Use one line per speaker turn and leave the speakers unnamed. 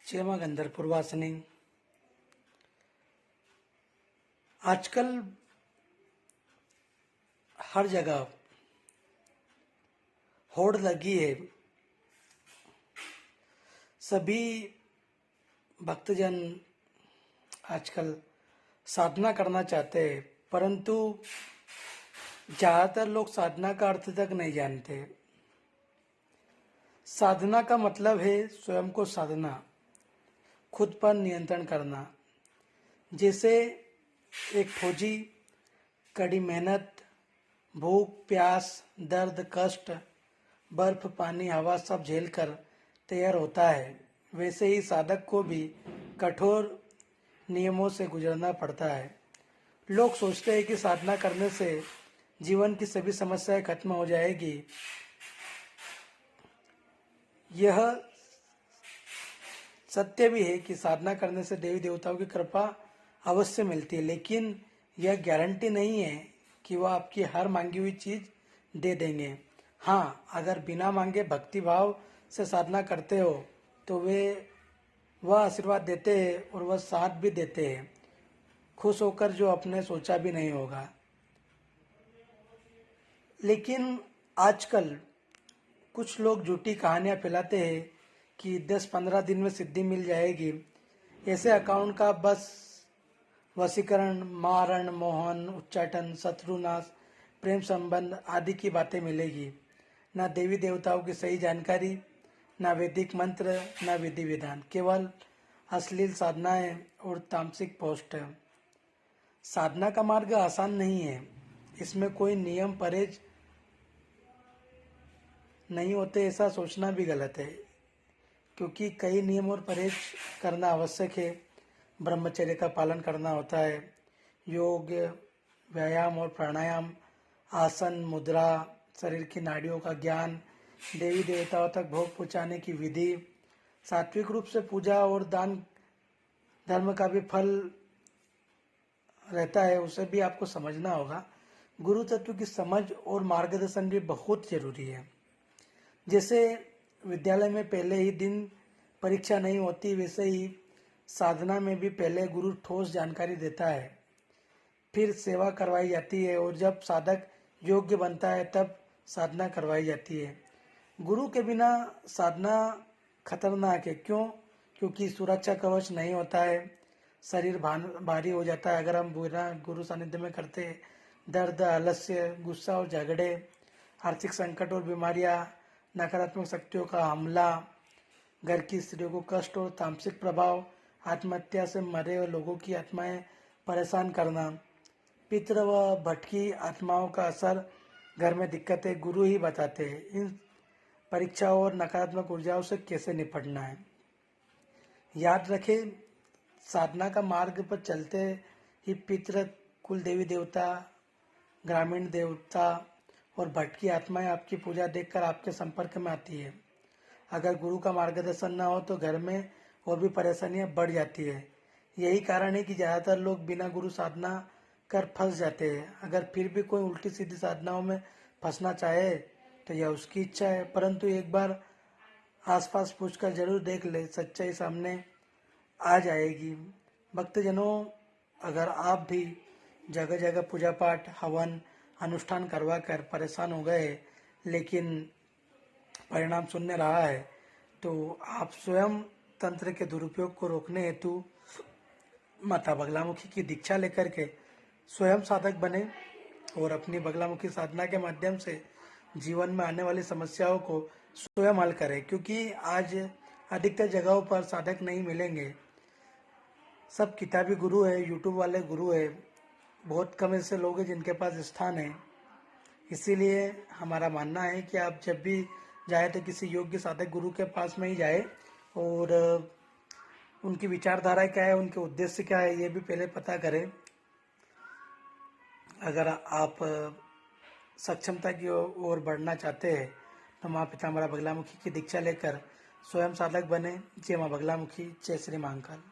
क्षेमा गंधर्वपुरवासिनी। आजकल हर जगह होड़ लगी है। सभी भक्तजन आजकल साधना करना चाहते हैं, परंतु ज़्यादातर लोग साधना का अर्थ तक नहीं जानते। साधना का मतलब है स्वयं को साधना, खुद पर नियंत्रण करना। जैसे एक फौजी कड़ी मेहनत, भूख प्यास, दर्द कष्ट, बर्फ पानी हवा सब झेलकर तैयार होता है, वैसे ही साधक को भी कठोर नियमों से गुजरना पड़ता है। लोग सोचते हैं कि साधना करने से जीवन की सभी समस्याएं खत्म हो जाएगी। यह सत्य भी है कि साधना करने से देवी देवताओं की कृपा अवश्य मिलती है, लेकिन यह गारंटी नहीं है कि वह आपकी हर मांगी हुई चीज दे देंगे। हाँ, अगर बिना मांगे भक्ति भाव से साधना करते हो तो वह आशीर्वाद देते हैं और वह साथ भी देते हैं, खुश होकर जो आपने सोचा भी नहीं होगा। लेकिन आजकल कुछ लोग झूठी कहानियां फैलाते हैं कि 10-15 दिन में सिद्धि मिल जाएगी। ऐसे अकाउंट का बस वशीकरण, मारण, मोहन, उच्चाटन, शत्रुनाश, प्रेम संबंध आदि की बातें मिलेगी। न देवी देवताओं की सही जानकारी, न वैदिक मंत्र, न विधि विधान, केवल अश्लील साधनाएं और तामसिक पोस्ट। साधना का मार्ग आसान नहीं है। इसमें कोई नियम परहेज नहीं होते, ऐसा सोचना भी गलत है, क्योंकि कई नियम और परहेज करना आवश्यक है। ब्रह्मचर्य का पालन करना होता है, योग, व्यायाम और प्राणायाम, आसन, मुद्रा, शरीर की नाड़ियों का ज्ञान, देवी देवताओं तक भोग पहुँचाने की विधि, सात्विक रूप से पूजा और दान धर्म का भी फल रहता है, उसे भी आपको समझना होगा। गुरु तत्व की समझ और मार्गदर्शन भी बहुत जरूरी है। जैसे विद्यालय में पहले ही दिन परीक्षा नहीं होती, वैसे ही साधना में भी पहले गुरु ठोस जानकारी देता है, फिर सेवा करवाई जाती है और जब साधक योग्य बनता है तब साधना करवाई जाती है। गुरु के बिना साधना खतरनाक है। क्यों? क्योंकि सुरक्षा कवच नहीं होता है, शरीर भारी हो जाता है अगर हम बिना गुरु सानिध्य में करते हैं। दर्द, आलस्य, गुस्सा और झगड़े, आर्थिक संकट और बीमारियां, नकारात्मक शक्तियों का हमला, घर की स्त्रियों को कष्ट और तामसिक प्रभाव, आत्महत्या से मरे हुए लोगों की आत्माएं परेशान करना, पितृ व भटकी आत्माओं का असर, घर में दिक्कतें गुरु ही बताते हैं। इन परीक्षाओं और नकारात्मक ऊर्जाओं से कैसे निपटना है। याद रखें, साधना का मार्ग पर चलते ही पितृ, कुल देवी देवता, ग्रामीण देवता और भटकी आत्माएं आपकी पूजा देखकर आपके संपर्क में आती है। अगर गुरु का मार्गदर्शन न हो तो घर में और भी परेशानियां बढ़ जाती है। यही कारण है कि ज़्यादातर लोग बिना गुरु साधना कर फंस जाते हैं। अगर फिर भी कोई उल्टी सीधी साधनाओं में फंसना चाहे तो यह उसकी इच्छा है, परंतु एक बार आसपास पूछकर जरूर देख ले, सच्चाई सामने आ जाएगी। भक्तजनों, अगर आप भी जगह जगह पूजा पाठ, हवन, अनुष्ठान करवा कर परेशान हो गए लेकिन परिणाम शून्य रहा है, तो आप स्वयं तंत्र के दुरुपयोग को रोकने हेतु माता बगलामुखी की दीक्षा लेकर के स्वयं साधक बने और अपनी बगलामुखी साधना के माध्यम से जीवन में आने वाली समस्याओं को स्वयं हल करें। क्योंकि आज अधिकतर जगहों पर साधक नहीं मिलेंगे, सब किताबी गुरु है, यूट्यूब वाले गुरु है, बहुत कम ऐसे लोग हैं जिनके पास स्थान है। इसीलिए हमारा मानना है कि आप जब भी जाए तो किसी योग्य साधक गुरु के पास में ही जाए और उनकी विचारधारा क्या है, उनके उद्देश्य क्या है, ये भी पहले पता करें। अगर आप सक्षमता की ओर बढ़ना चाहते हैं तो माँ पितामह बगलामुखी की दीक्षा लेकर स्वयं साधक बने। जय माँ बगलामुखी, जय श्री महाकाल।